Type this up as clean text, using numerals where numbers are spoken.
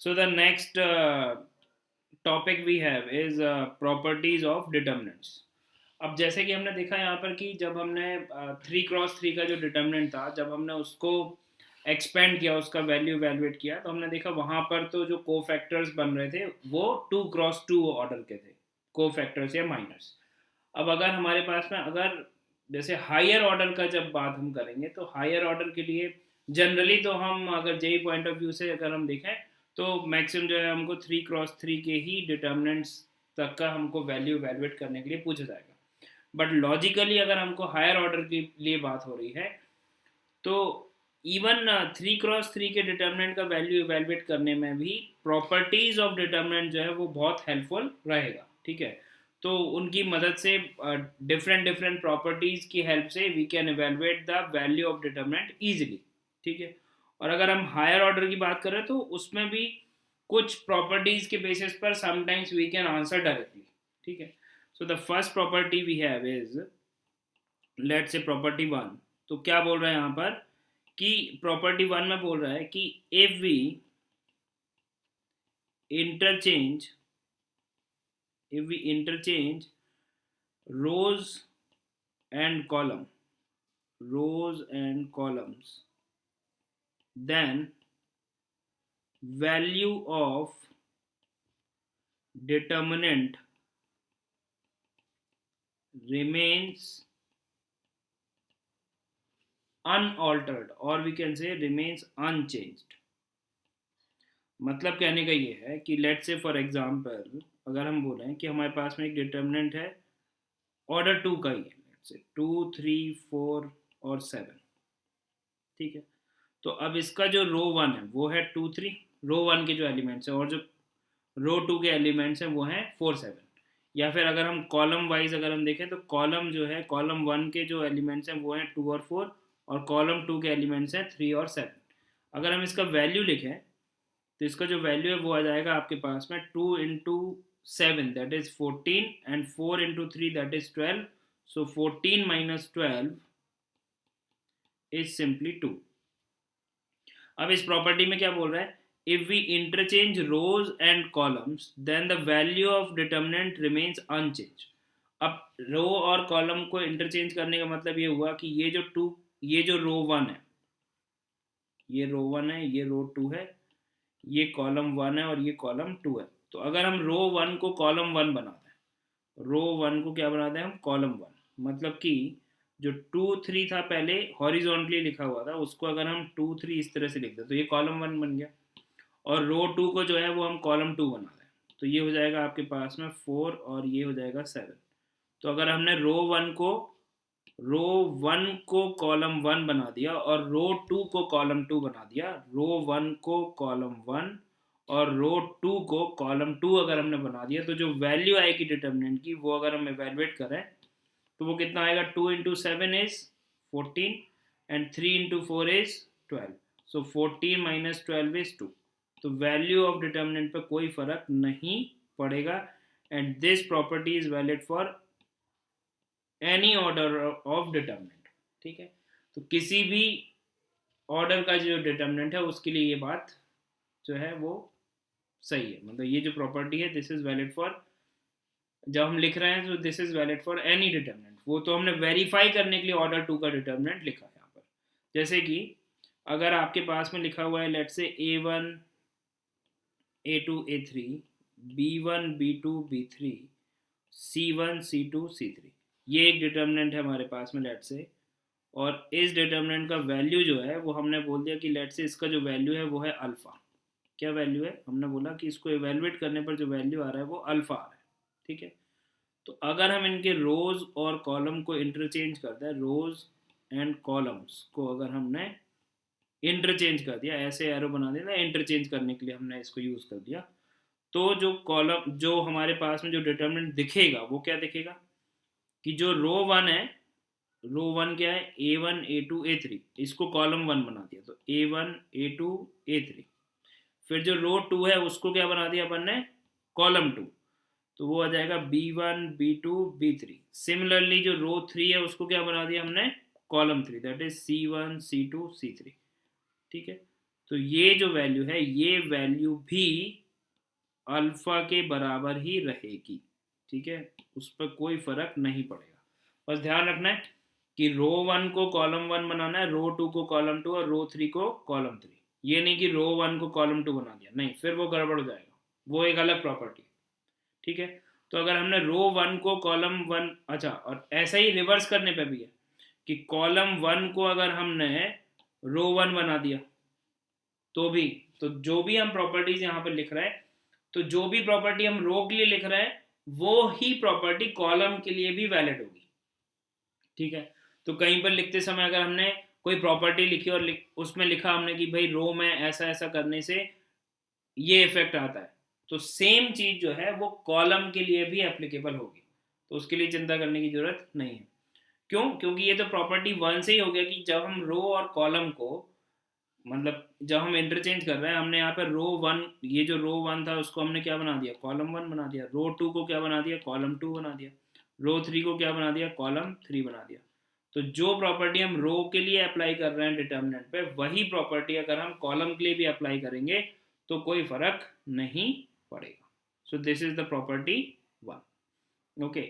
So the next topic we have is properties of determinants. अब जैसे कि हमने देखा यहाँ पर कि जब हमने 3x3 का जो डिटर्मिनेंट था, जब हमने उसको एक्सपेंड किया, उसका वैल्यू वैल्यूएट किया, तो हमने देखा वहाँ पर तो जो को फैक्टर्स बन रहे थे वो 2x2 ऑर्डर के थे, को फैक्टर्स या माइनस। अब अगर हमारे पास में अगर जैसे हायर ऑर्डर का जब बात हम करेंगे, तो हायर ऑर्डर के लिए जनरली तो हम अगर जेई पॉइंट ऑफ व्यू से अगर हम देखें तो मैक्सिमम जो है हमको 3x3 के ही डिटर्मिनेंट्स तक का हमको वैल्यू वैल्यूएट करने के लिए पूछा जाएगा। बट लॉजिकली अगर हमको हायर ऑर्डर के लिए बात हो रही है, तो इवन 3x3 के डिटर्मिनेंट का वैल्यू इवेलुएट करने में भी प्रॉपर्टीज ऑफ डिटर्मिनेंट जो है वो बहुत हेल्पफुल रहेगा। ठीक है, तो उनकी मदद से डिफरेंट डिफरेंट प्रॉपर्टीज की हेल्प से we can evaluate the value of determinant easily. ठीक है, और अगर हम हायर ऑर्डर की बात करें तो उसमें भी कुछ प्रॉपर्टीज के बेसिस पर sometimes we can answer directly. ठीक है, so the first property we have is, let's say property one. तो क्या बोल रहे हैं यहाँ पर कि प्रॉपर्टी वन में बोल रहा है कि if we interchange rows and columns, then value of determinant remains unaltered, or we can say remains unchanged। मतलब कहने का ये है कि लेट से फॉर एग्जांपल अगर हम बोलें कि हमारे पास में एक डिटर्मिनेंट है ऑर्डर टू का ही है, लेट से 2 3 4 और 7। ठीक है, तो अब इसका जो रो वन है वो है 2 3, रो वन के जो एलिमेंट्स हैं, और जो रो टू के एलिमेंट्स हैं वो हैं 4 7। या फिर अगर हम कॉलम वाइज अगर हम देखें तो कॉलम जो है, कॉलम वन के जो एलिमेंट्स हैं वो हैं 2 और 4, और कॉलम टू के एलिमेंट्स हैं 3 और 7। अगर हम इसका वैल्यू लिखें तो इसका जो वैल्यू है वो आ जाएगा आपके पास में 2 into 7 that is 14, and 4 into 3 that is 12। So 14 minus 12 is simply 2। अब इस प्रॉपर्टी में क्या बोल रहा है, if we interchange rows and columns then the value of determinant remains unchange. अब रो और कॉलम को इंटरचेंज करने का मतलब ये हुआ कि ये जो रो वन है, ये रो वन है, ये रो टू है, ये कॉलम वन है और ये कॉलम टू है। तो अगर हम रो वन को कॉलम वन बना दें, रो वन को क्या बना दें हम, कॉलम वन, मतलब कि जो 2 3 था पहले हॉरिजॉन्टली लिखा हुआ था, उसको अगर हम 2 3 इस तरह से लिख दें तो ये कॉलम वन बन गया, और रो टू को जो है वो हम कॉलम टू बना दें तो ये हो जाएगा आपके पास में 4 और ये हो जाएगा 7। तो अगर हमने रो वन को कॉलम वन बना दिया और रो टू को कॉलम टू बना दिया, रो वन को कॉलम वन और रो टू को कॉलम टू अगर हमने बना दिया, तो जो वैल्यू आएगी डिटर्मिनेंट की वो अगर हम एवेलुएट करें तो वो कितना आएगा, 2 into 7 is 14, and 3 into 4 is 12। So 14 minus 12 is 2। तो वैल्यू ऑफ डिटर्मिनेंट पे कोई फर्क नहीं पड़ेगा, and this property is valid for any order of determinant. ठीक है, तो किसी भी ऑर्डर का जो डिटर्मिनेंट है उसके लिए ये बात जो है वो सही है। मतलब ये जो प्रॉपर्टी है दिस इज वैलिड फॉर, जब हम लिख रहे हैं तो this is valid for any determinant. वो तो हमने वेरीफाई करने के लिए ऑर्डर टू का डिटर्मिनेंट लिखा है यहाँ पर। जैसे कि अगर आपके पास में लिखा हुआ है लेट से A1 A2 A3, B1 B2 B3, C1 C2 C3, ये एक डिटर्मिनेंट है हमारे पास में लेट से, और इस डिटर्मिनेंट का वैल्यू जो है वो हमने बोल दिया कि लेट से इसका जो वैल्यू है वो है अल्फ़ा। क्या वैल्यू है, हमने बोला कि इसको इवेलुएट करने पर जो वैल्यू आ रहा है वो अल्फ़ा आ रहा है। ठीक है, तो अगर हम इनके रोज और कॉलम को इंटरचेंज करते हैं, रोज एंड कॉलम्स को अगर हमने इंटरचेंज कर दिया, ऐसे एरो बना दिया, इंटरचेंज करने के लिए हमने इसको यूज़ कर दिया, तो जो कॉलम जो हमारे पास में जो डिटर्मिनेंट दिखेगा वो क्या दिखेगा कि जो रो वन है, रो वन क्या है, A1 A2 A3, इसको कॉलम वन बना दिया तो A1 A2 A3। फिर जो रो टू है उसको क्या बना दिया अपन ने, कॉलम टू, तो वो आ जाएगा B1 B2 B3। सिमिलरली जो रो थ्री है उसको क्या बना दिया हमने, column three, that is C1 C2 C3। ठीक है, तो ये जो वैल्यू है ये वैल्यू भी अल्फा के बराबर ही रहेगी, ठीक है, उस पर कोई फर्क नहीं पड़ेगा। बस ध्यान रखना है कि रो 1 को कॉलम 1 बनाना है, रो 2 को कॉलम 2 और रो 3 को कॉलम 3। ये नहीं कि रो 1 को कॉलम 2 बना दिया, नहीं, फिर वो गड़बड़ हो जाएगा, वो एक अलग प्रॉपर्टी, ठीक है। तो अगर हमने रो 1 को कॉलम 1, अच्छा, और ऐसा ही रिवर्स करने पे भी है कि कॉलम 1 को अगर हमने रो 1 बना दिया तो भी, तो जो भी हम प्रॉपर्टीज यहाँ पर लिख रहे हैं, तो जो भी प्रॉपर्टी हम रो के लिए लिख रहे हैं वो ही प्रॉपर्टी कॉलम के लिए भी वैलिड होगी, ठीक है। तो कहीं पर लिखते समय अगर हमने कोई प्रॉपर्टी लिखी और उसमें लिखा हमने कि भाई रो में ऐसा ऐसा करने से ये इफेक्ट आता है, तो सेम चीज जो है वो कॉलम के लिए भी एप्लीकेबल होगी, तो उसके लिए चिंता करने की जरूरत नहीं है। क्यों? क्योंकि ये तो प्रॉपर्टी 1 से ही हो गया कि जब हम रो और कॉलम को, मतलब जब हम इंटरचेंज कर रहे हैं, हमने यहाँ पर रो 1, ये जो रो 1 था उसको हमने क्या बना दिया, कॉलम 1 बना दिया, रो 2 को क्या बना दिया, कॉलम 2 बना दिया, रो 3 को क्या बना दिया, कॉलम 3 बना दिया। तो जो प्रॉपर्टी हम रो के लिए अप्लाई कर रहे हैं डिटर्मिनेंट पे, वही प्रॉपर्टी अगर हम कॉलम के लिए भी अप्लाई करेंगे तो कोई फर्क नहीं पड़ेगा। So this is the property 1, okay.